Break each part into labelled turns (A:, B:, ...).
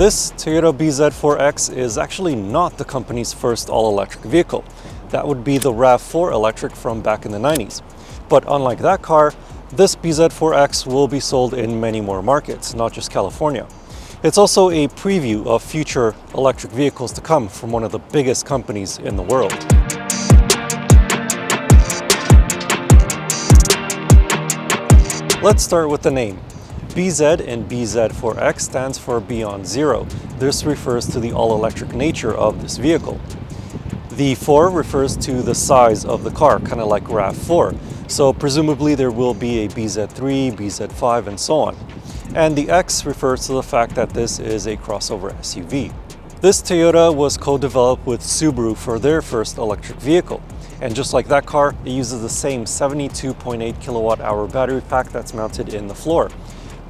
A: This Toyota bZ4X is actually not the company's first all-electric vehicle. That would be the RAV4 electric from back in the 90s. But unlike that car, this bZ4X will be sold in many more markets, not just California. It's also a preview of future electric vehicles to come from one of the biggest companies in the world. Let's start with the name. bZ in bZ4X stands for Beyond Zero. This refers to the all-electric nature of this vehicle. The 4 refers to the size of the car, kind of like RAV4. So presumably there will be a bZ3, bZ5, and so on. And the X refers to the fact that this is a crossover SUV. This Toyota was co-developed with Subaru for their first electric vehicle. And just like that car, it uses the same 72.8 kilowatt-hour battery pack that's mounted in the floor.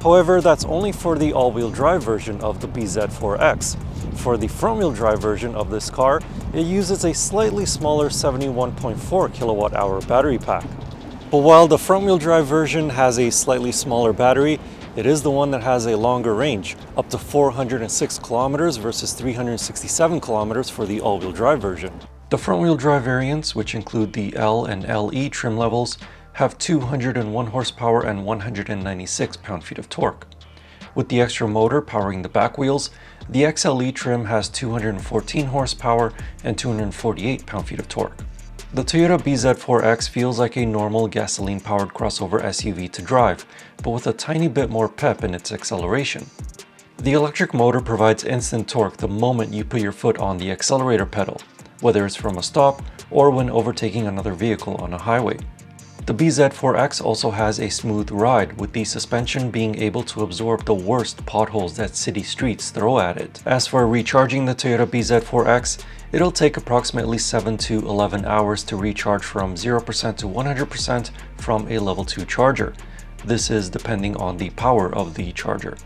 A: However, that's only for the all-wheel drive version of the bZ4X. For the front-wheel drive version of this car, it uses a slightly smaller 71.4 kilowatt-hour battery pack. But while the front-wheel drive version has a slightly smaller battery, it is the one that has a longer range, up to 406 kilometers versus 367 kilometers for the all-wheel drive version. The front-wheel drive variants, which include the L and LE trim levels, have 201 horsepower and 196 pound-feet of torque. With the extra motor powering the back wheels, the XLE trim has 214 horsepower and 248 pound-feet of torque. The Toyota bZ4X feels like a normal gasoline-powered crossover SUV to drive, but with a tiny bit more pep in its acceleration. The electric motor provides instant torque the moment you put your foot on the accelerator pedal, whether it's from a stop or when overtaking another vehicle on a highway. The bZ4X also has a smooth ride, with the suspension being able to absorb the worst potholes that city streets throw at it. As for recharging the Toyota bZ4X, it'll take approximately 7 to 11 hours to recharge from 0% to 100% from a level 2 charger. This is depending on the power of the charger.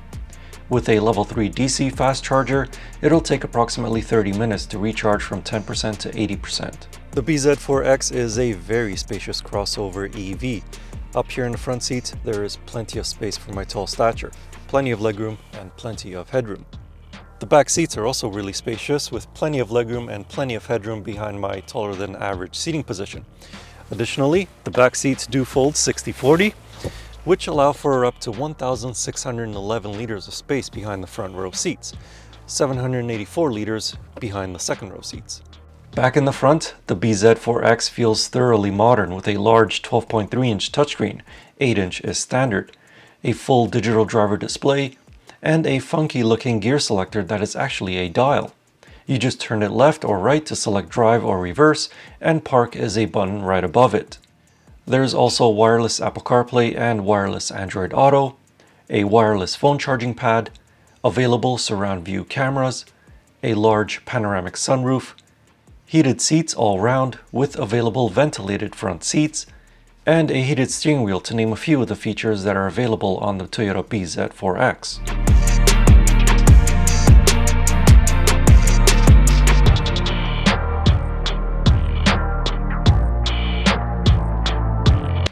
A: With a level 3 DC fast charger, it'll take approximately 30 minutes to recharge from 10% to 80%. The bZ4X is a very spacious crossover EV. Up here in the front seat, there is plenty of space for my tall stature, plenty of legroom, and plenty of headroom. The back seats are also really spacious, with plenty of legroom and plenty of headroom behind my taller than average seating position. Additionally, the back seats do fold 60/40, which allow for up to 1,611 liters of space behind the front row seats, 784 liters behind the second row seats. Back in the front, the bZ4X feels thoroughly modern with a large 12.3-inch touchscreen, 8-inch is standard, a full digital driver display, and a funky-looking gear selector that is actually a dial. You just turn it left or right to select drive or reverse, and park is a button right above it. There's also wireless Apple CarPlay and wireless Android Auto, a wireless phone charging pad, available surround view cameras, a large panoramic sunroof, heated seats all round with available ventilated front seats, and a heated steering wheel, to name a few of the features that are available on the Toyota bZ4X.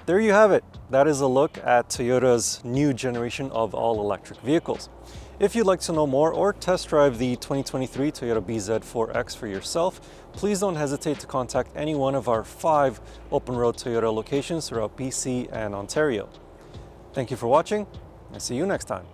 A: There you have it. That is a look at Toyota's new generation of all-electric vehicles. If you'd like to know more or test drive the 2023 Toyota bZ4X for yourself, please don't hesitate to contact any one of our 5 open-road Toyota locations throughout BC and Ontario. Thank you for watching, and see you next time.